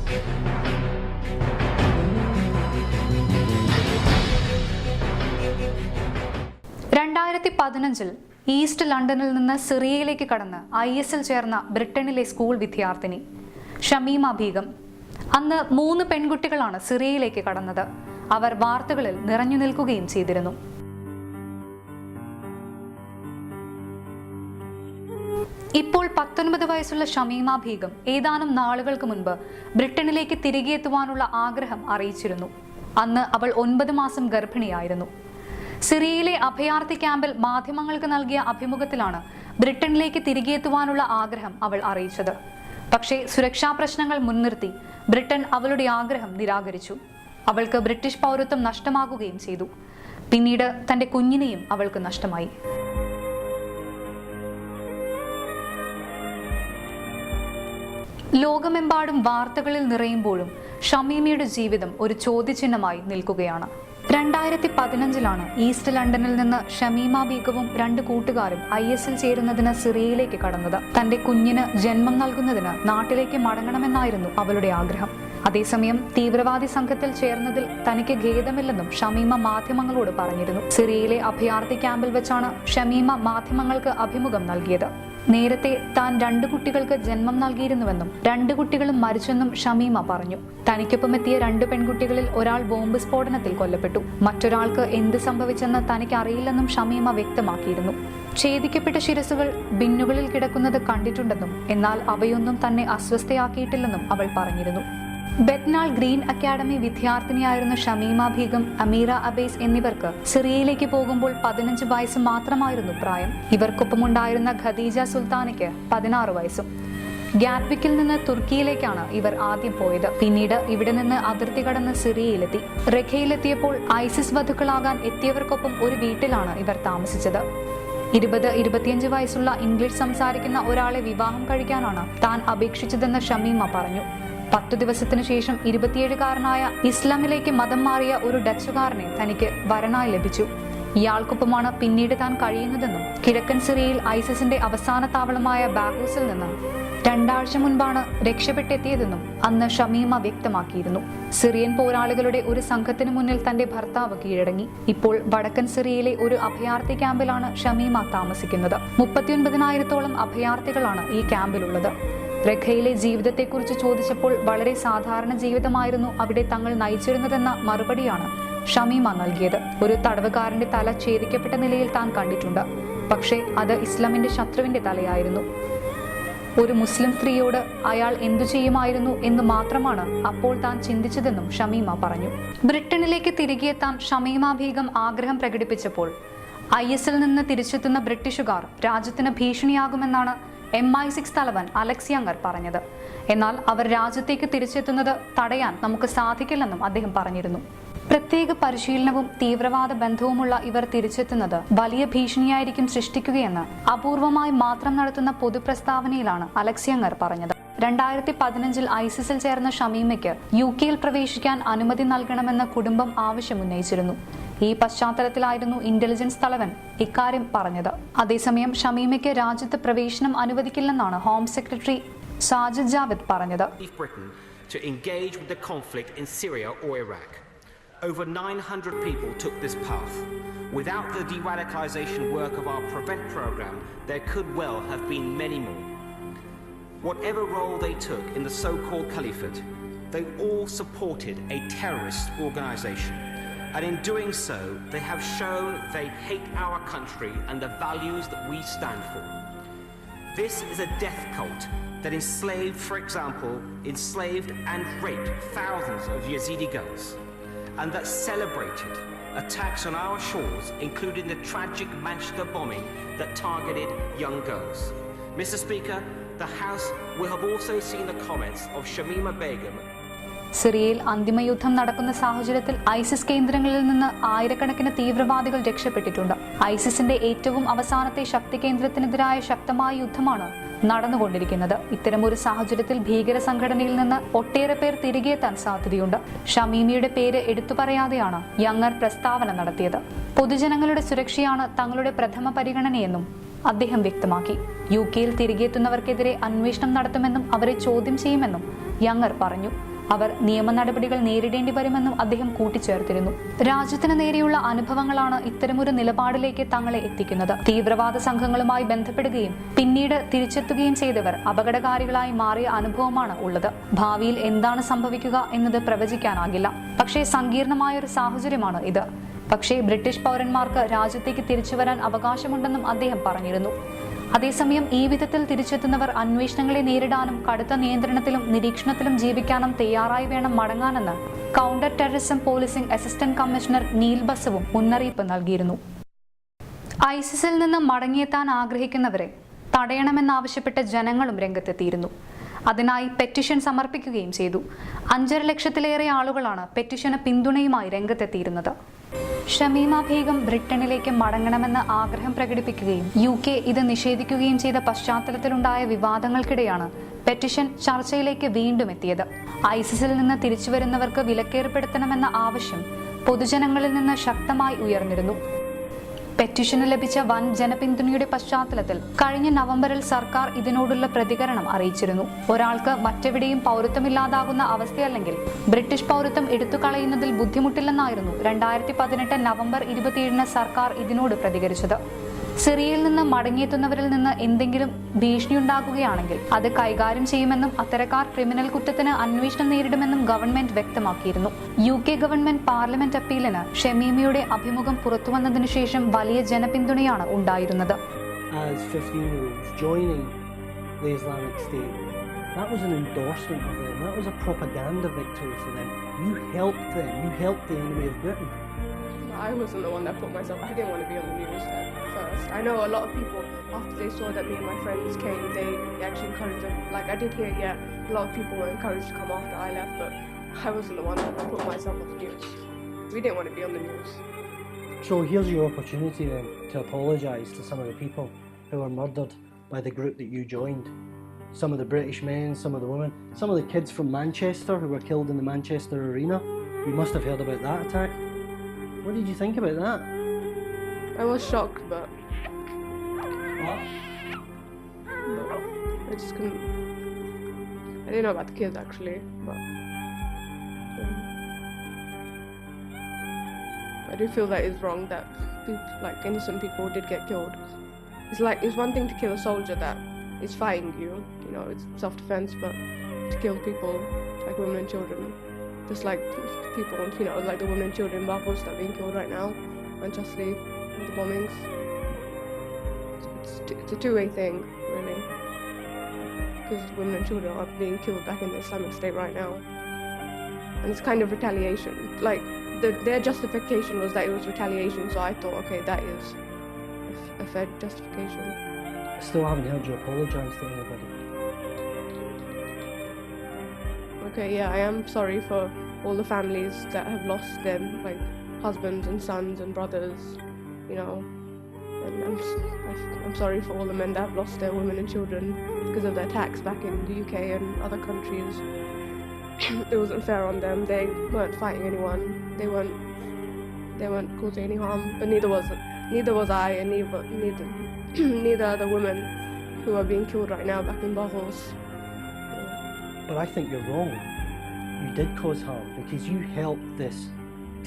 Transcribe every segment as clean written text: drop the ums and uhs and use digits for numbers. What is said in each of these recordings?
2015 east ലണ്ടനിൽ നിന്ന് സിറിയയിലേക്ക് കടന്ന് IS-ൽ ചേർന്ന ബ്രിട്ടനിലെ സ്കൂൾ വിദ്യാർത്ഥിനി ഷമീമ ബീഗം. അന്ന് 3 പെൺകുട്ടികളാണ് സിറിയയിലേക്ക് കടന്നത്. അവർ വാർത്തകളിൽ നിറഞ്ഞു നിൽക്കുകയും ചെയ്തിരുന്നു. ഇപ്പോൾ 19 വയസ്സുള്ള ഷമീമ ബീഗം ഏതാനും നാളുകൾക്ക് മുൻപ് ബ്രിട്ടനിലേക്ക് തിരികെ എത്തുവാനുള്ള ആഗ്രഹം അറിയിച്ചിരുന്നു. അന്ന് അവൾ 9 മാസം ഗർഭിണിയായിരുന്നു. സിറിയയിലെ അഭയാർത്ഥി ക്യാമ്പിൽ മാധ്യമങ്ങൾക്ക് നൽകിയ അഭിമുഖത്തിലാണ് ബ്രിട്ടനിലേക്ക് തിരികെ എത്തുവാനുള്ള ആഗ്രഹം അവൾ അറിയിച്ചത്. പക്ഷേ സുരക്ഷാ പ്രശ്നങ്ങൾ മുൻനിർത്തി ബ്രിട്ടൻ അവളുടെ ആഗ്രഹം നിരാകരിച്ചു. അവൾക്ക് ബ്രിട്ടീഷ് പൗരത്വം നഷ്ടമാകുകയും ചെയ്തു. പിന്നീട് തന്റെ കുഞ്ഞിനെയും അവൾക്ക് നഷ്ടമായി. ലോകമെമ്പാടും വാർത്തകളിൽ നിറയുമ്പോഴും ഷമീമയുടെ ജീവിതം ഒരു ചോദ്യചിഹ്നമായി നിൽക്കുകയാണ്. 2015 ഈസ്റ്റ് ലണ്ടനിൽ നിന്ന് ഷമീമ ബീഗവും 2 കൂട്ടുകാരും IS-ൽ ചേരുന്നതിന് സിറിയയിലേക്ക് കടന്നത്. തന്റെ കുഞ്ഞിന് ജന്മം നൽകുന്നതിന് നാട്ടിലേക്ക് മടങ്ങണമെന്നായിരുന്നു അവളുടെ ആഗ്രഹം. അതേസമയം തീവ്രവാദി സംഘത്തിൽ ചേർന്നതിൽ തനിക്ക് ഖേദമില്ലെന്നും ഷമീമ മാധ്യമങ്ങളോട് പറഞ്ഞിരുന്നു. സിറിയയിലെ അഭയാർത്ഥി ക്യാമ്പിൽ വെച്ചാണ് ഷമീമ മാധ്യമങ്ങൾക്ക് അഭിമുഖം നൽകിയത്. നേരത്തെ താൻ 2 കുട്ടികൾക്ക് ജന്മം നൽകിയിരുന്നുവെന്നും 2 കുട്ടികളും മരിച്ചെന്നും ഷമീമ പറഞ്ഞു. തനിക്കൊപ്പം എത്തിയ 2 പെൺകുട്ടികളിൽ ഒരാൾ ബോംബ് സ്ഫോടനത്തിൽ കൊല്ലപ്പെട്ടു. മറ്റൊരാൾക്ക് എന്ത് സംഭവിച്ചെന്ന് തനിക്ക് അറിയില്ലെന്നും ഷമീമ വ്യക്തമാക്കിയിരുന്നു. ഛേദിക്കപ്പെട്ട ശിരസുകൾ ബിന്നുകളിൽ കിടക്കുന്നത് കണ്ടിട്ടുണ്ടെന്നും എന്നാൽ അവയൊന്നും തന്നെ അസ്വസ്ഥയാക്കിയിട്ടില്ലെന്നും അവൾ പറഞ്ഞിരുന്നു. ബെത്നാൾ ഗ്രീൻ അക്കാഡമി വിദ്യാർത്ഥിനിയായിരുന്ന ഷമീമ ബീഗം, അമീറ അബേസ് എന്നിവർക്ക് സിറിയയിലേക്ക് പോകുമ്പോൾ 15 വയസ്സ് മാത്രമായിരുന്നു പ്രായം. ഇവർക്കൊപ്പമുണ്ടായിരുന്ന ഖദീജ സുൽത്താനയ്ക്ക് 16 വയസ്സും. ഗ്യാറ്റ്വിക്കിൽ നിന്ന് തുർക്കിയിലേക്കാണ് ഇവർ ആദ്യം പോയത്. പിന്നീട് ഇവിടെ നിന്ന് അതിർത്തി കടന്ന് സിറിയയിലെത്തി. റഖയിലെത്തിയപ്പോൾ ISIS വധുക്കളാകാൻ എത്തിയവർക്കൊപ്പം ഒരു വീട്ടിലാണ് ഇവർ താമസിച്ചത്. 20-25 വയസ്സുള്ള ഇംഗ്ലീഷ് സംസാരിക്കുന്ന ഒരാളെ വിവാഹം കഴിക്കാനാണ് താൻ അപേക്ഷിച്ചതെന്ന് ഷമീമ പറഞ്ഞു. 10 ദിവസത്തിനു ശേഷം 27-കാരനായ ഇസ്ലാമിലേക്ക് മതം മാറിയ ഒരു ഡച്ചുകാരനെ തനിക്ക് വരനായി ലഭിച്ചു. ഇയാൾക്കൊപ്പമാണ് പിന്നീട് താൻ കഴിയുന്നതെന്നും കിഴക്കൻ സിറിയയിൽ ISIS-ന്റെ അവസാന താവളമായ ബാഗൂസിൽ നിന്ന് 2 ആഴ്ച മുൻപാണ് രക്ഷപ്പെട്ടെത്തിയതെന്നും അന്ന് ഷമീമ വ്യക്തമാക്കിയിരുന്നു. സിറിയൻ പോരാളികളുടെ ഒരു സംഘത്തിനു മുന്നിൽ തന്റെ ഭർത്താവ് കീഴടങ്ങി. ഇപ്പോൾ വടക്കൻ സിറിയയിലെ ഒരു അഭയാർത്ഥി ക്യാമ്പിലാണ് ഷമീമ താമസിക്കുന്നത്. 39,000-ഓളം അഭയാർത്ഥികളാണ് ഈ ക്യാമ്പിലുള്ളത്. റഖയിലെ ജീവിതത്തെക്കുറിച്ച് ചോദിച്ചപ്പോൾ വളരെ സാധാരണ ജീവിതമായിരുന്നു അവിടെ തങ്ങൾ നയിച്ചിരുന്നതെന്ന മറുപടിയാണ് ഷമീമ നൽകിയത്. ഒരു തടവുകാരന്റെ തല ഛേദിക്കപ്പെട്ട നിലയിൽ താൻ കണ്ടിട്ടുണ്ട്. പക്ഷേ അത് ഇസ്ലാമിന്റെ ശത്രുവിന്റെ തലയായിരുന്നു. ഒരു മുസ്ലിം സ്ത്രീയോട് അയാൾ എന്തു ചെയ്യുമായിരുന്നു എന്ന് മാത്രമാണ് അപ്പോൾ താൻ ചിന്തിച്ചതെന്നും ഷമീമ പറഞ്ഞു. ബ്രിട്ടനിലേക്ക് തിരികെ എത്താൻ ഷമീമ ബീഗം ആഗ്രഹം പ്രകടിപ്പിച്ചപ്പോൾ IS-ൽ നിന്ന് തിരിച്ചെത്തുന്ന ബ്രിട്ടീഷുകാർ രാജ്യത്തിന് ഭീഷണിയാകുമെന്നാണ് MI6 തലവൻ അലക്സ് യങ്ങർ പറഞ്ഞത്. എന്നാൽ അവർ രാജ്യത്തേക്ക് തിരിച്ചെത്തുന്നത് തടയാൻ നമുക്ക് സാധിക്കില്ലെന്നും അദ്ദേഹം പറഞ്ഞിരുന്നു. പ്രത്യേക പരിശീലനവും തീവ്രവാദ ബന്ധവുമുള്ള ഇവർ തിരിച്ചെത്തുന്നത് വലിയ ഭീഷണിയായിരിക്കും സൃഷ്ടിക്കുകയെന്ന് അപൂർവമായി മാത്രം നടത്തുന്ന പൊതുപ്രസ്താവനയിലാണ് അലക്സ് യങ്ങർ പറഞ്ഞത്. 2015 ISIS-ൽ ചേർന്ന ഷമീമയ്ക്ക് UK-യിൽ പ്രവേശിക്കാൻ അനുമതി നൽകണമെന്ന് കുടുംബം ആവശ്യമുന്നയിച്ചിരുന്നു. ഈ പശ്ചാത്തലത്തിലായിരുന്നു ഇന്റലിജൻസ് തലവൻ ഇക്കാര്യം പറഞ്ഞത്. അതേസമയം ഷമീമയ്ക്ക് രാജ്യത്ത് പ്രവേശനം അനുവദിക്കില്ലെന്നാണ് ഹോം സെക്രട്ടറി സാജിദ് ജാവിദ് പറഞ്ഞത്. Over 900 people took this path. Without the de-radicalization work of our PREVENT program, there could well have been many more. Whatever role they took in the so-called caliphate, they all supported a terrorist organization. And in doing so, they have shown they hate our country and the values that we stand for. This is a death cult that enslaved, for example, and raped thousands of Yazidi girls. And that celebrated attacks on our shores, including the tragic Manchester bombing that targeted young girls. Mr. Speaker, the House will have also seen the comments of Shamima Begum. സിറിയയിൽ അന്തിമയുദ്ധം നടക്കുന്ന സാഹചര്യത്തിൽ ISIS കേന്ദ്രങ്ങളിൽ നിന്ന് ആയിരക്കണക്കിന് തീവ്രവാദികൾ രക്ഷപ്പെട്ടിട്ടുണ്ട്. ISIS-ന്റെ ഏറ്റവും അവസാനത്തെ ശക്തി കേന്ദ്രത്തിനെതിരായ ശക്തമായ യുദ്ധമാണ് നടന്നുകൊണ്ടിരിക്കുന്നത്. ഇത്തരമൊരു സാഹചര്യത്തിൽ ഭീകര സംഘടനയിൽ നിന്ന് ഒട്ടേറെ പേർ തിരികെ എത്താൻ സാധ്യതയുണ്ട്. ഷമീമയുടെ പേര് എടുത്തു പറയാതെയാണ് യങ്ങർ പ്രസ്താവന നടത്തിയത്. പൊതുജനങ്ങളുടെ സുരക്ഷയാണ് തങ്ങളുടെ പ്രഥമ പരിഗണനയെന്നും അദ്ദേഹം വ്യക്തമാക്കി. UK-യിൽ തിരികെ എത്തുന്നവർക്കെതിരെ അന്വേഷണം നടത്തുമെന്നും അവരെ ചോദ്യം ചെയ്യുമെന്നും യങ്ങർ പറഞ്ഞു. അവർ നിയമ നടപടികൾ നേരിടേണ്ടി വരുമെന്നും അദ്ദേഹം കൂട്ടിച്ചേർത്തിരുന്നു. രാജ്യത്തിന് നേരെയുള്ള അനുഭവങ്ങളാണ് ഇത്തരമൊരു നിലപാടിലേക്ക് തങ്ങളെ എത്തിക്കുന്നത്. തീവ്രവാദ സംഘങ്ങളുമായി ബന്ധപ്പെടുകയും പിന്നീട് തിരിച്ചെത്തുകയും ചെയ്തവർ അപകടകാരികളായി മാറിയ അനുഭവമാണ് ഉള്ളത്. ഭാവിയിൽ എന്താണ് സംഭവിക്കുക എന്നത് പ്രവചിക്കാനാകില്ല. പക്ഷേ സങ്കീർണമായ ഒരു സാഹചര്യമാണ് ഇത്. പക്ഷേ ബ്രിട്ടീഷ് പൗരന്മാർക്ക് രാജ്യത്തേക്ക് തിരിച്ചു വരാൻ അവകാശമുണ്ടെന്നും അദ്ദേഹം പറഞ്ഞിരുന്നു. അതേസമയം ഈ വിധത്തിൽ തിരിച്ചെത്തുന്നവർ അന്വേഷണങ്ങളെ നേരിടാനും കടുത്ത നിയന്ത്രണത്തിലും നിരീക്ഷണത്തിലും ജീവിക്കാനും തയ്യാറായി വേണം മടങ്ങാനെന്ന് counter terrorism policing assistant commissioner Neil ബസവും മുന്നറിയിപ്പ് നൽകിയിരുന്നു. ഐസിസിൽ നിന്ന് മടങ്ങിയെത്താൻ ആഗ്രഹിക്കുന്നവരെ തടയണമെന്നാവശ്യപ്പെട്ട് ജനങ്ങളും രംഗത്തെത്തിയിരുന്നു. അതിനായി പെറ്റിഷൻ സമർപ്പിക്കുകയും ചെയ്തു. 5.5 ലക്ഷത്തിലേറെ ആളുകളാണ് പെറ്റിഷന് പിന്തുണയുമായി രംഗത്തെത്തിയിരുന്നത്. ഷമീമ ബീഗം ബ്രിട്ടനിലേക്ക് മടങ്ങണമെന്ന് ആഗ്രഹം പ്രകടിപ്പിക്കുകയും UK ഇത് നിഷേധിക്കുകയും ചെയ്ത പശ്ചാത്തലത്തിലുണ്ടായ വിവാദങ്ങൾക്കിടെയാണ് പെറ്റിഷൻ ചർച്ചയിലേക്ക് വീണ്ടും എത്തിയത്. ഐസിസിൽ നിന്ന് തിരിച്ചുവരുന്നവർക്ക് വിലക്കേർപ്പെടുത്തണമെന്ന ആവശ്യം പൊതുജനങ്ങളിൽ നിന്ന് ശക്തമായി ഉയർന്നിരുന്നു. പെറ്റിഷന് ലഭിച്ച വൻ ജനപിന്തുണയുടെ പശ്ചാത്തലത്തിൽ കഴിഞ്ഞ നവംബറിൽ സർക്കാർ ഇതിനോടുള്ള പ്രതികരണം അറിയിച്ചിരുന്നു. ഒരാൾക്ക് മറ്റെവിടെയും പൗരത്വമില്ലാതാകുന്ന അവസ്ഥയല്ലെങ്കിൽ ബ്രിട്ടീഷ് പൗരത്വം എടുത്തുകളയുന്നതിൽ ബുദ്ധിമുട്ടില്ലെന്നായിരുന്നു 2018 നവംബർ 27 സർക്കാർ ഇതിനോട് പ്രതികരിച്ചത്. സിറിയയിൽ നിന്ന് മടങ്ങിയെത്തുന്നവരിൽ നിന്ന് എന്തെങ്കിലും ഭീഷണിയുണ്ടാകുകയാണെങ്കിൽ അത് കൈകാര്യം ചെയ്യുമെന്നും അത്തരക്കാർ ക്രിമിനൽ കുറ്റത്തിന് അന്വേഷണം നേരിടുമെന്നും ഗവൺമെന്റ് വ്യക്തമാക്കിയിരുന്നു. UK ഗവൺമെന്റ് പാർലമെന്റ് അപ്പീലിന് ഷമീമയുടെ അഭിമുഖം പുറത്തുവന്നതിനു ശേഷം വലിയ ജനപിന്തുണയാണ് ഉണ്ടായിരുന്നത്. That was an endorsement of them. That was a propaganda victory for them. You helped them. You helped the enemy of Britain. I wasn't the one that put myself. I didn't want to be on the news at first. I know a lot of people, after they saw that me and my friends came, they actually encouraged them. Like I did hear, a lot of people were encouraged to come after I left, but I wasn't the one that put myself on the news. We didn't want to be on the news. So here's your opportunity then to apologise to some of the people who were murdered by the group that you joined. Some of the British men, some of the women, some of the kids from Manchester who were killed in the Manchester arena. You must have heard about that attack. What did you think about that? I was shocked, but I just couldn't. I didn't know about the kids actually, but I do feel that it's wrong that people, like innocent people did get killed. It's one thing to kill a soldier that is fighting you, it's self-defense, but to kill people like women and children, just like people, like the women and children in Barbados that are being killed right now, unjustly, with the bombings. It's a two-way thing, really, because women and children are being killed back in the Islamic State right now, and it's kind of retaliation. Like their justification was that it was retaliation, so I thought, okay, that is a fair justification. I still haven't heard you apologise to anybody. Okay, I am sorry for all the families that have lost their husbands and sons and brothers, and I'm sorry for all the men that have lost their women and children because of the attacks back in the UK and other countries. It wasn't fair on them. They weren't fighting anyone. They weren't causing any harm, but neither was I, and neither are the women who are being killed right now back in Barbados. But I think you're wrong. You did cause harm because you helped this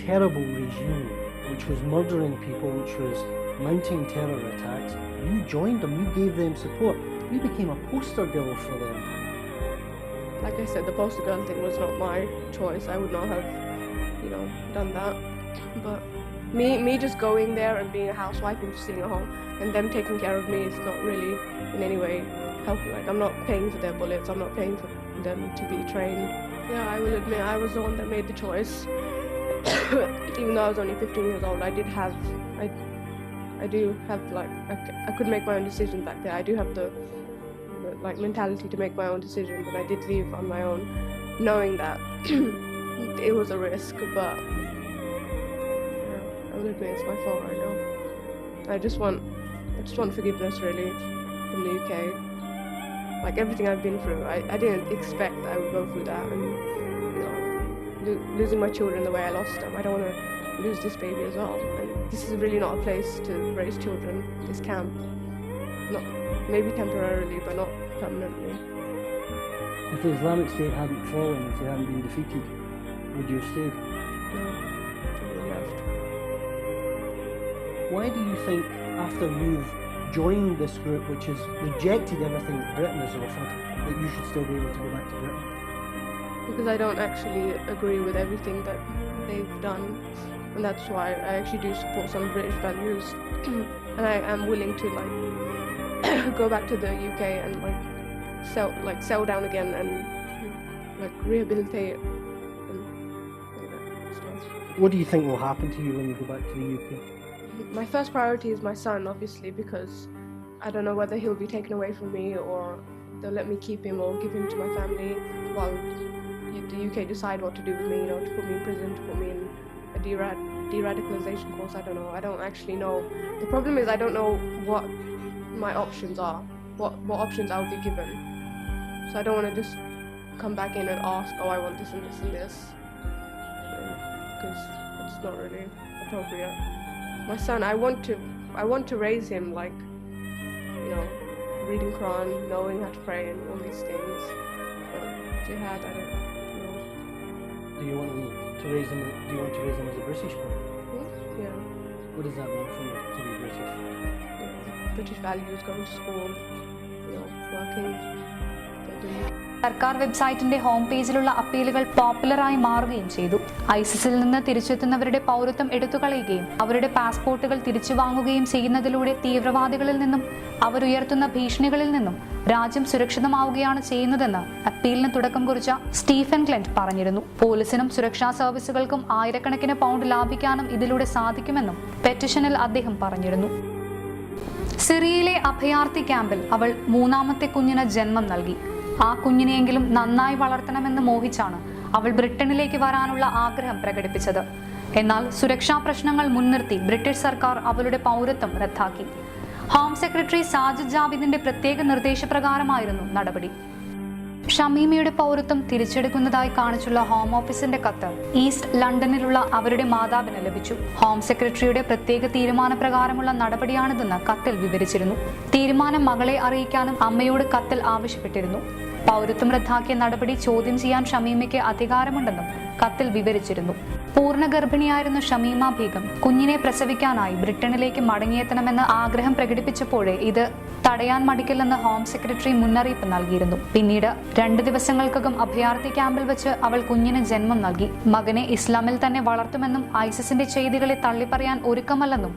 terrible regime which was murdering people, which was mounting terror attacks. You joined them, you gave them support. You became a poster girl for them. Like I said, the poster girl thing was not my choice. I would not have, done that. But me just going there and being a housewife and just sitting at home and them taking care of me is not really in any way helping. Like I'm not paying for their bullets, I'm not paying for them to be trained. I will admit I was the one that made the choice. Even though I was only 15 years old, I do have I could make my own decision back there. I do have the mentality to make my own decisions, and I did leave on my own, knowing that it was a risk. But I will admit it's my fault right now. I just want forgiveness really from the UK. Like everything I've been through, I didn't expect I would go through that, and losing my children the way I lost them. I don't want to lose this baby as well. And this is really not a place to raise children. This camp, not maybe temporarily, but not permanently. If the Islamic State hadn't fallen, if they hadn't been defeated, would you have stayed? No, I would have left. Why do you think, after you've joined this group which has rejected everything that Britain has offered, that you should still be able to go back to Britain? Because I don't actually agree with everything that they've done, and that's why I actually do support some British values, and I am willing to like go back to the UK and settle down again and like rehabilitate and all that stuff. What do you think will happen to you when you go back to the UK? My first priority is my son, obviously, because I don't know whether he'll be taken away from me or they'll let me keep him or give him to my family while the UK decide what to do with me, you know, to put me in prison, to put me in a de-radicalization course. I don't know. I don't actually know. The problem is I don't know what my options are, what options I'll be given. So I don't want to just come back in and ask, oh, I want this and this and this, because it's not really appropriate. My son, I want to raise him like, you know, reading Quran, knowing how to pray and all these things. But jihad, I don't know. Do you want to raise him as a British boy? Yeah. What does that mean for you to be British? British values, going to school, you know, working, building. സർക്കാർ വെബ്സൈറ്റിന്റെ home പേജിലുള്ള അപ്പീലുകൾ പോപ്പുലറായി മാറുകയും ചെയ്തു. ഐസിസിൽ നിന്ന് തിരിച്ചെത്തുന്നവരുടെ പൗരത്വം എടുത്തുകളയുകയും അവരുടെ പാസ്പോർട്ടുകൾ തിരിച്ചു വാങ്ങുകയും ചെയ്യുന്നതിലൂടെ തീവ്രവാദികളിൽ നിന്നും അവരുയർത്തുന്ന ഭീഷണികളിൽ നിന്നും രാജ്യം സുരക്ഷിതമാവുകയാണ് ചെയ്യുന്നതെന്ന് അപ്പീലിന് തുടക്കം കുറിച്ച സ്റ്റീഫൻ ക്ലെന്റ് പറഞ്ഞിരുന്നു. പോലീസിനും സുരക്ഷാ സർവീസുകൾക്കും ആയിരക്കണക്കിന് പൗണ്ട് ലാഭിക്കാനും ഇതിലൂടെ സാധിക്കുമെന്നും പെറ്റിഷനിൽ അദ്ദേഹം പറഞ്ഞിരുന്നു. സിറിയയിലെ അഭയാർത്ഥി ക്യാമ്പിൽ അവൾ മൂന്നാമത്തെ കുഞ്ഞിന് ജന്മം നൽകി. ആ കുഞ്ഞിനെയെങ്കിലും നന്നായി വളർത്തണമെന്ന് മോഹിച്ചാണ് അവൾ ബ്രിട്ടനിലേക്ക് വരാനുള്ള ആഗ്രഹം പ്രകടിപ്പിച്ചത്. എന്നാൽ സുരക്ഷാ പ്രശ്നങ്ങൾ മുൻനിർത്തി ബ്രിട്ടീഷ് സർക്കാർ അവളുടെ പൗരത്വം റദ്ദാക്കി. ഹോം സെക്രട്ടറി സാജിദ് ജാവിദിന്റെ പ്രത്യേക നിർദ്ദേശപ്രകാരമായിരുന്നു നടപടി. ഷമീമയുടെ പൗരത്വം തിരിച്ചെടുക്കുന്നതായി കാണിച്ചുള്ള ഹോം ഓഫീസിന്റെ കത്ത് ഈസ്റ്റ് ലണ്ടനിലുള്ള അവരുടെ മാതാവിന് ലഭിച്ചു. ഹോം സെക്രട്ടറിയുടെ പ്രത്യേക തീരുമാനപ്രകാരമുള്ള നടപടിയാണിതെന്ന് കത്തിൽ വിവരിച്ചിരുന്നു. തീരുമാനം മകളെ അറിയിക്കാനും അമ്മയോട് കത്തിൽ ആവശ്യപ്പെട്ടിരുന്നു. പൗരത്വം റദ്ദാക്കിയ നടപടി ചോദ്യം ചെയ്യാൻ ഷമീമയ്ക്ക് അധികാരമുണ്ടെന്നും കത്തിൽ വിവരിച്ചിരുന്നു. പൂർണ്ണ ഗർഭിണിയായിരുന്ന ഷമീമ ബീഗം കുഞ്ഞിനെ പ്രസവിക്കാനായി ബ്രിട്ടനിലേക്ക് മടങ്ങിയെത്തണമെന്ന് ആഗ്രഹം പ്രകടിപ്പിച്ചപ്പോഴേ ഇത് തടയാൻ മടിക്കില്ലെന്ന് ഹോം സെക്രട്ടറി മുന്നറിയിപ്പ് നൽകിയിരുന്നു. പിന്നീട് 2 ദിവസങ്ങൾക്കകം അഭയാർത്ഥി ക്യാമ്പിൽ വെച്ച് അവൾ കുഞ്ഞിന് ജന്മം നൽകി. മകനെ ഇസ്ലാമിൽ തന്നെ വളർത്തുമെന്നും ഐസിസിന്റെ ചെയ്തികളെ തള്ളിപ്പറയാൻ ഒരുക്കമല്ലെന്നും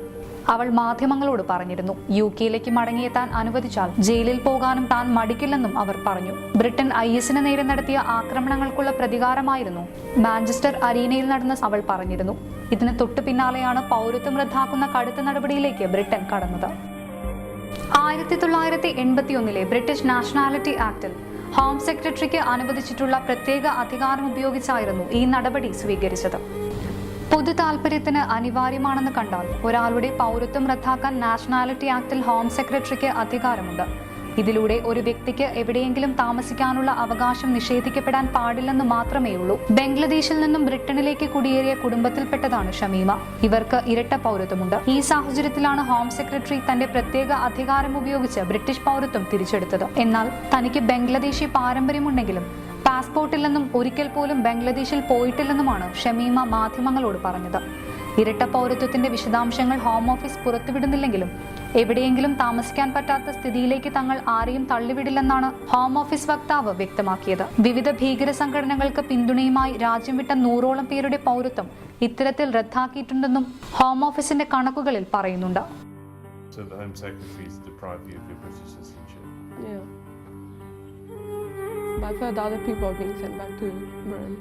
അവൾ മാധ്യമങ്ങളോട് പറഞ്ഞിരുന്നു. UK മടങ്ങിയെത്താൻ അനുവദിച്ചാൽ ജയിലിൽ പോകാനും താൻ മടിക്കില്ലെന്നും അവർ പറഞ്ഞു. ബ്രിട്ടൻ ISന് നേരെ നടത്തിയ ആക്രമണങ്ങൾക്കുള്ള പ്രതികാരമായിരുന്നു മാഞ്ചസ്റ്റർ അരീനയിൽ നടന്ന അവൾ പറഞ്ഞിരുന്നു. ഇതിന് തൊട്ടു പിന്നാലെയാണ് പൗരത്വം റദ്ദാക്കുന്ന കടുത്ത നടപടിയിലേക്ക് ബ്രിട്ടൻ കടന്നത്. 1981 ബ്രിട്ടീഷ് നാഷണാലിറ്റി ആക്ടിൽ ഹോം സെക്രട്ടറിക്ക് അനുവദിച്ചിട്ടുള്ള പ്രത്യേക അധികാരം ഉപയോഗിച്ചായിരുന്നു ഈ നടപടി സ്വീകരിച്ചത്. പൊതു താൽപര്യത്തിന് അനിവാര്യമാണെന്ന് കണ്ടാൽ ഒരാളുടെ പൗരത്വം റദ്ദാക്കാൻ നാഷണാലിറ്റി ആക്ടിൽ ഹോം സെക്രട്ടറിക്ക് അധികാരമുണ്ട്. ഇതിലൂടെ ഒരു വ്യക്തിക്ക് എവിടെയെങ്കിലും താമസിക്കാനുള്ള അവകാശം നിഷേധിക്കപ്പെടാൻ പാടില്ലെന്ന് മാത്രമേയുള്ളൂ. ബംഗ്ലാദേശിൽ നിന്നും ബ്രിട്ടനിലേക്ക് കുടിയേറിയ കുടുംബത്തിൽപ്പെട്ടതാണ് ഷമീമ. ഇവർക്ക് ഇരട്ട പൗരത്വമുണ്ട്. ഈ സാഹചര്യത്തിലാണ് ഹോം സെക്രട്ടറി തന്റെ പ്രത്യേക അധികാരം ഉപയോഗിച്ച് ബ്രിട്ടീഷ് പൗരത്വം തിരിച്ചെടുത്തത്. എന്നാൽ തനിക്ക് ബംഗ്ലാദേശി പാരമ്പര്യമുണ്ടെങ്കിലും പാസ്പോർട്ടില്ലെന്നും ഒരിക്കൽ പോലും ബംഗ്ലാദേശിൽ പോയിട്ടില്ലെന്നുമാണ് ഷമീമ മാധ്യമങ്ങളോട് പറഞ്ഞത്. ഇരട്ട പൗരത്വത്തിന്റെ വിശദാംശങ്ങൾ ഹോം ഓഫീസ് പുറത്തുവിടുന്നില്ലെങ്കിലും എവിടെയെങ്കിലും താമസിക്കാൻ പറ്റാത്ത സ്ഥിതിയിലേക്ക് തങ്ങൾ ആരെയും തള്ളിവിടില്ലെന്നാണ് ഹോം ഓഫീസ് വക്താവ് വ്യക്തമാക്കിയത്. വിവിധ ഭീകര സംഘടനകൾക്ക് പിന്തുണയുമായി രാജ്യം വിട്ട 100ഓളം പേരുടെ പൗരത്വം ഇത്തരത്തിൽ റദ്ദാക്കിയിട്ടുണ്ടെന്നും ഹോം ഓഫീസിന്റെ കണക്കുകളിൽ പറയുന്നുണ്ട്. So the Home Secretary has deprived you of your British citizenship? Yeah. But I've heard other people are being sent back to Britain.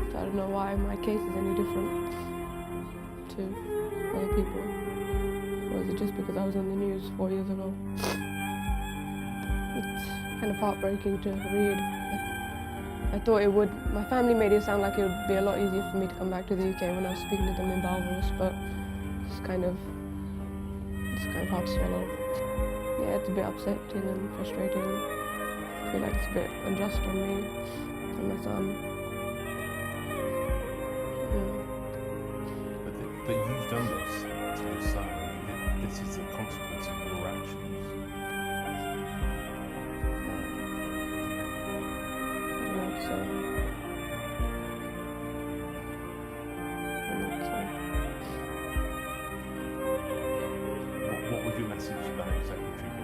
So I don't know why my case is any different to other people. Or is it just because I was on the news 4 years ago? It's kind of heartbreaking to read. I thought it would. My family made it sound like it would be a lot easier for me to come back to the UK when I was speaking to them in Belfast, but it's kind of hard to swallow. Yeah, it's a bit upsetting and frustrating. I feel like it's a bit unjust on me and my son. Yeah. But you've done this to your son. This is the consequence of your actions. So. What would your message to the Home Secretary be?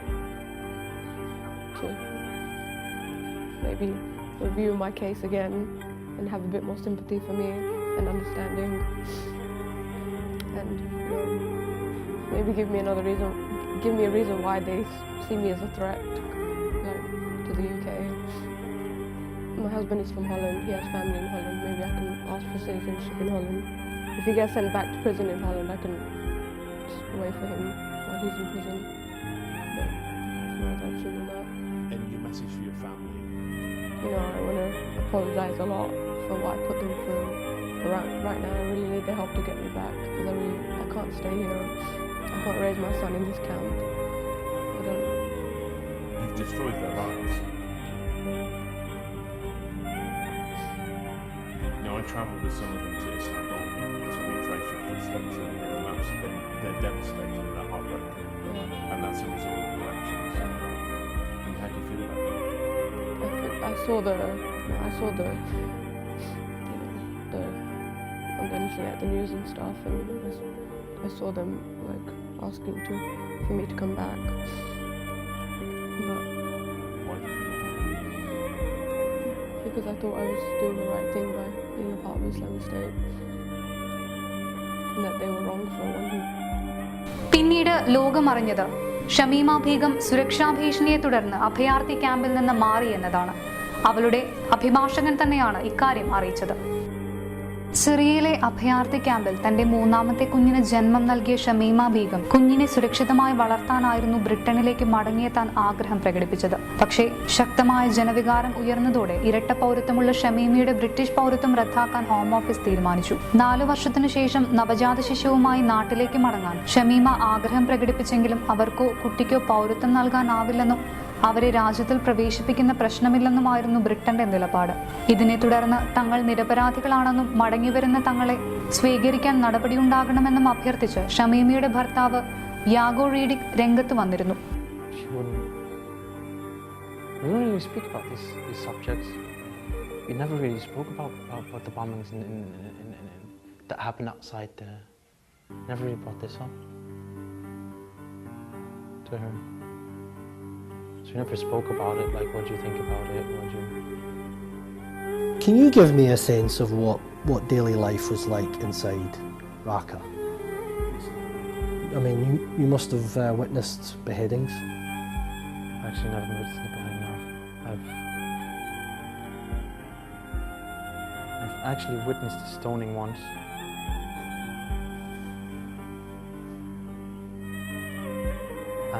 To maybe review my case again and have a bit more sympathy for me and understanding, and maybe give me a reason why they see me as a threat, like, to the UK. My husband is from Holland, he has family in Holland, maybe I can ask for citizenship in Holland. If he gets sent back to prison in Holland, I can just wait for him while he's in prison. But no other option than that. And your message for your family? I want to apologise a lot for what I put them through. But right now, I really need the help to get me back, because I can't stay here. I can't raise my son in this camp. You've destroyed their lives. I travelled with some of them to Istanbul to retrace your footsteps, and they're devastated, they're heartbroken, and that's a result of your actions. And how do you feel about that? I saw the on the internet, the news and stuff, and I saw them like asking for me to come back. But Why do you feel that? because I thought I was doing the right thing by being a part of Islamic State, and that they were wrong for wanting. പിന്നീട് ലോകമറിഞ്ഞത് ഷമീമ ബീഗം സുരക്ഷാ ഭീഷണിയെ തുടർന്ന് അഭയാർത്ഥി ക്യാമ്പിൽ നിന്ന് മാറി എന്നതാണ്. അവളുടെ അഭിഭാഷകൻ തന്നെയാണ് ഇക്കാര്യം അറിയിച്ചത്. സിറിയയിലെ അഭയാർത്ഥി ക്യാമ്പിൽ തന്റെ മൂന്നാമത്തെ കുഞ്ഞിന് ജന്മം നൽകിയ ഷമീമ ബീഗം കുഞ്ഞിനെ സുരക്ഷിതമായി വളർത്താനായിരുന്നു ബ്രിട്ടനിലേക്ക് മടങ്ങിയെത്താൻ ആഗ്രഹം പ്രകടിപ്പിച്ചത്. പക്ഷേ ശക്തമായ ജനവികാരം ഉയർന്നതോടെ ഇരട്ട പൗരത്വമുള്ള ഷമീമയുടെ ബ്രിട്ടീഷ് പൗരത്വം റദ്ദാക്കാൻ ഹോം ഓഫീസ് തീരുമാനിച്ചു. 4 വർഷത്തിനു ശേഷം നവജാത ശിശുവുമായി നാട്ടിലേക്ക് മടങ്ങാൻ ഷമീമ ആഗ്രഹം പ്രകടിപ്പിച്ചെങ്കിലും അവർക്കോ കുട്ടിക്കോ പൗരത്വം നൽകാനാവില്ലെന്നും അവരെ രാജ്യത്തിൽ പ്രവേശിപ്പിക്കുന്ന പ്രശ്നമില്ലെന്നുമായിരുന്നു ബ്രിട്ടന്റെ നിലപാട്. ഇതിനെ തുടർന്ന് തങ്ങൾ നിരപരാധികളാണെന്നും മടങ്ങിവരുന്ന തങ്ങളെ സ്വീകരിക്കാൻ നടപടിയുണ്ടാകണമെന്നും അഭ്യർത്ഥിച്ച് ഷമീമയുടെ ഭർത്താവ് യാഗോ റീഡിക് രംഗത്ത് വന്നിരുന്നു. We don't really speak about these subjects. We never really spoke about the bombings that happened outside there. Never really brought this up to her. So we never spoke about it, like, what do you think about it? Can you give me a sense of what daily life was like inside Raqqa? I mean, you must have witnessed beheadings. Actually, never witnessed the beheading now. I've actually witnessed the stoning once.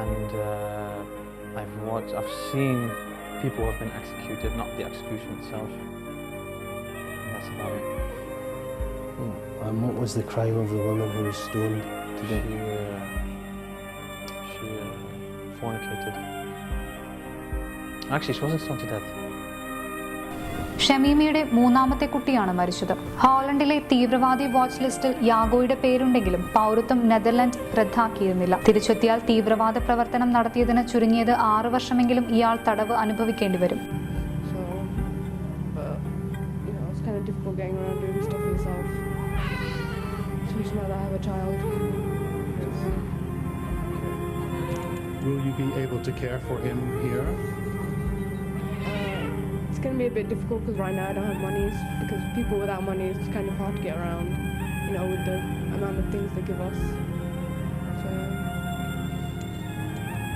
And I've seen people who have been executed, not the execution itself. And that's about it. And what was the crime of the woman who was stoned to death? She fornicated. Actually, she wasn't stoned to death. ഷമീമയുടെ മൂന്നാമത്തെ കുട്ടിയാണ് മരിച്ചത്. ഹോളണ്ടിലെ തീവ്രവാദി watch ലിസ്റ്റിൽ യാഗോയുടെ പേരുണ്ടെങ്കിലും പൗരത്വം Netherland റദ്ദാക്കിയിരുന്നില്ല. തിരിച്ചെത്തിയാൽ തീവ്രവാദ പ്രവർത്തനം നടത്തിയതിന് ചുരുങ്ങിയത് 6 വർഷമെങ്കിലും ഇയാൾ തടവ് അനുഭവിക്കേണ്ടി വരും. Will you be able to care for him here? It's going to be a bit difficult because right now I don't have money, because people without money it's kind of hard to get around, with the amount of things they give us. So,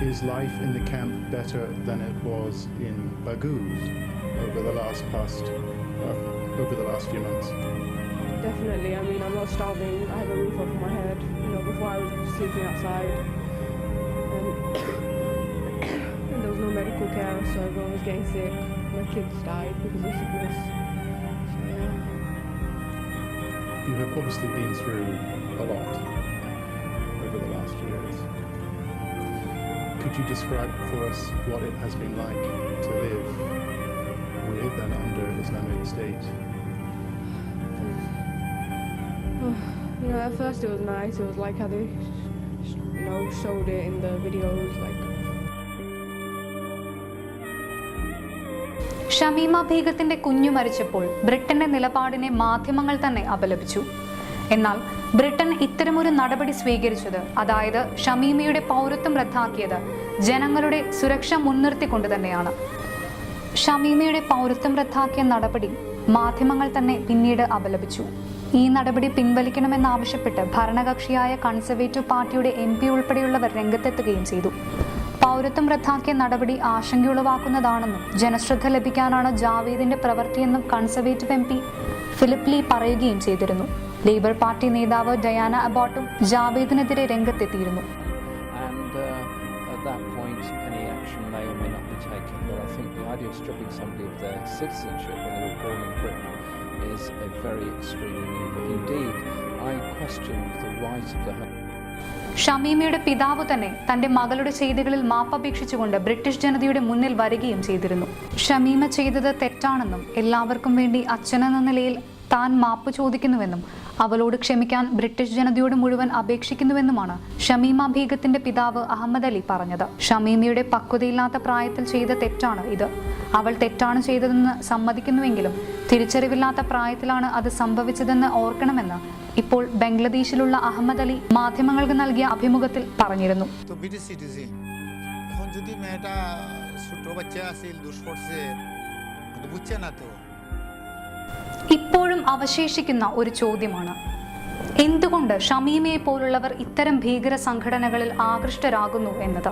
Is life in the camp better than it was in Baghouz over the last few months? Definitely. I mean, I'm not starving. I have a roof over my head. Before I was sleeping outside, and there was no medical care, so everyone was getting sick. My kids died because of sickness. So, yeah. You have obviously been through a lot over the last years. Could you describe for us what it has been like to live with and under Islamic State? At first it was nice. It was like how they, showed it in the videos, like. Shameema ബീഗത്തിന്റെ കുഞ്ഞു മരിച്ചപ്പോൾ ബ്രിട്ടന്റെ നിലപാടിനെ മാധ്യമങ്ങൾ തന്നെ അപലപിച്ചു. എന്നാൽ Britain ഇത്തരമൊരു നടപടി സ്വീകരിച്ചത്, അതായത് ഷമീമയുടെ പൗരത്വം റദ്ദാക്കിയത്, ജനങ്ങളുടെ സുരക്ഷ മുൻനിർത്തിക്കൊണ്ട് തന്നെയാണ്. ഷമീമയുടെ പൗരത്വം റദ്ദാക്കിയ നടപടി മാധ്യമങ്ങൾ തന്നെ പിന്നീട് അപലപിച്ചു. ഈ നടപടി പിൻവലിക്കണമെന്നാവശ്യപ്പെട്ട് ഭരണകക്ഷിയായ കൺസർവേറ്റീവ് പാർട്ടിയുടെ MP ഉൾപ്പെടെയുള്ളവർ രംഗത്തെത്തുകയും ചെയ്തു. പൗരത്വം റദ്ദാക്കിയ നടപടി ആശങ്കയുളവാക്കുന്നതാണെന്നും ജനശ്രദ്ധ ലഭിക്കാനാണ് ജാവേദിന്റെ പ്രവൃത്തിയെന്നും കൺസർവേറ്റീവ് MP ഫിലിപ്പ് ലീ പറയുകയും ചെയ്തിരുന്നു. ലേബർ പാർട്ടി നേതാവ് ഡയാന അബോട്ടും ജാവേദിനെതിരെ രംഗത്തെത്തിയിരുന്നു. ഷമീമയുടെ പിതാവ് തന്നെ തന്റെ മകളുടെ ചെയ്തികളിൽ മാപ്പപേക്ഷിച്ചുകൊണ്ട് ബ്രിട്ടീഷ് ജനതയുടെ മുന്നിൽ വരികയും ചെയ്തിരുന്നു. ഷമീമ ചെയ്തത് തെറ്റാണെന്നും എല്ലാവർക്കും വേണ്ടി അച്ഛനെന്ന നിലയിൽ താൻ മാപ്പ് ചോദിക്കുന്നുവെന്നും അവളോട് ക്ഷമിക്കാൻ ബ്രിട്ടീഷ് ജനതയോട് മുഴുവൻ അപേക്ഷിക്കുന്നുവെന്നുമാണ് ഷമീമ ബീഗത്തിന്റെ പിതാവ് അഹമ്മദ് അലി പറഞ്ഞത്. ഷമീമയുടെ പക്വതയില്ലാത്ത പ്രായത്തിൽ ചെയ്ത തെറ്റാണ് ഇത്. അവൾ തെറ്റാണ് ചെയ്തതെന്ന് സമ്മതിക്കുന്നുവെങ്കിലും തിരിച്ചറിവില്ലാത്ത പ്രായത്തിലാണ് അത് സംഭവിച്ചതെന്ന് ഓർക്കണമെന്ന് ഇപ്പോൾ ബംഗ്ലാദേശിലുള്ള അഹമ്മദ് അലി മാധ്യമങ്ങൾക്ക് നൽകിയ അഭിമുഖത്തിൽ പറഞ്ഞിരുന്നു. ഇപ്പോഴും അവശേഷിക്കുന്ന ഒരു ചോദ്യമാണ്, എന്തുകൊണ്ട് ഷമീമയെ പോലുള്ളവർ ഇത്തരം ഭീകര സംഘടനകളിൽ ആകൃഷ്ടരാകുന്നു എന്നത്.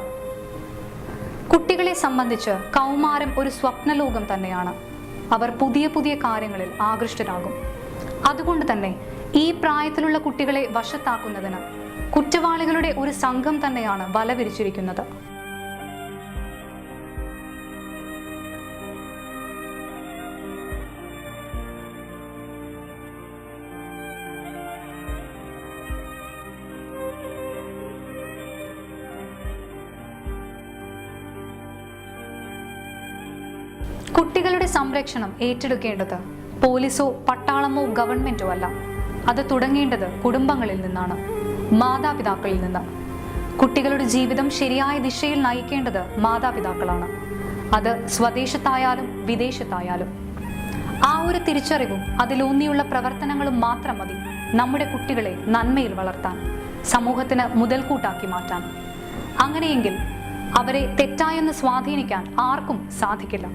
കുട്ടികളെ സംബന്ധിച്ച് കൗമാരം ഒരു സ്വപ്നലോകം തന്നെയാണ്. അവർ പുതിയ പുതിയ കാര്യങ്ങളിൽ ആകൃഷ്ടരാകും. അതുകൊണ്ട് തന്നെ ഈ പ്രായത്തിലുള്ള കുട്ടികളെ വശത്താക്കുന്നതിന് കുറ്റവാളികളുടെ ഒരു സംഘം തന്നെയാണ് വല വിരിച്ചിരിക്കുന്നത്. കുട്ടികളുടെ സംരക്ഷണം ഏറ്റെടുക്കേണ്ടത് പോലീസോ പട്ടാളമോ ഗവൺമെന്റോ അല്ല. അത് തുടങ്ങേണ്ടത് കുടുംബങ്ങളിൽ നിന്നാണ്, മാതാപിതാക്കളിൽ നിന്ന്. കുട്ടികളുടെ ജീവിതം ശരിയായ ദിശയിൽ നയിക്കേണ്ടത് മാതാപിതാക്കളാണ്. അത് സ്വദേശത്തായാലും വിദേശത്തായാലും. ആ ഒരു തിരിച്ചറിവും അതിലൂന്നിയുള്ള പ്രവർത്തനങ്ങളും മാത്രം മതി നമ്മുടെ കുട്ടികളെ നന്മയിൽ വളർത്താൻ, സമൂഹത്തിന് മുതൽക്കൂട്ടാക്കി മാറ്റാൻ. അങ്ങനെയെങ്കിൽ അവരെ തെറ്റായെന്ന് സ്വാധീനിക്കാൻ ആർക്കും സാധിക്കില്ല.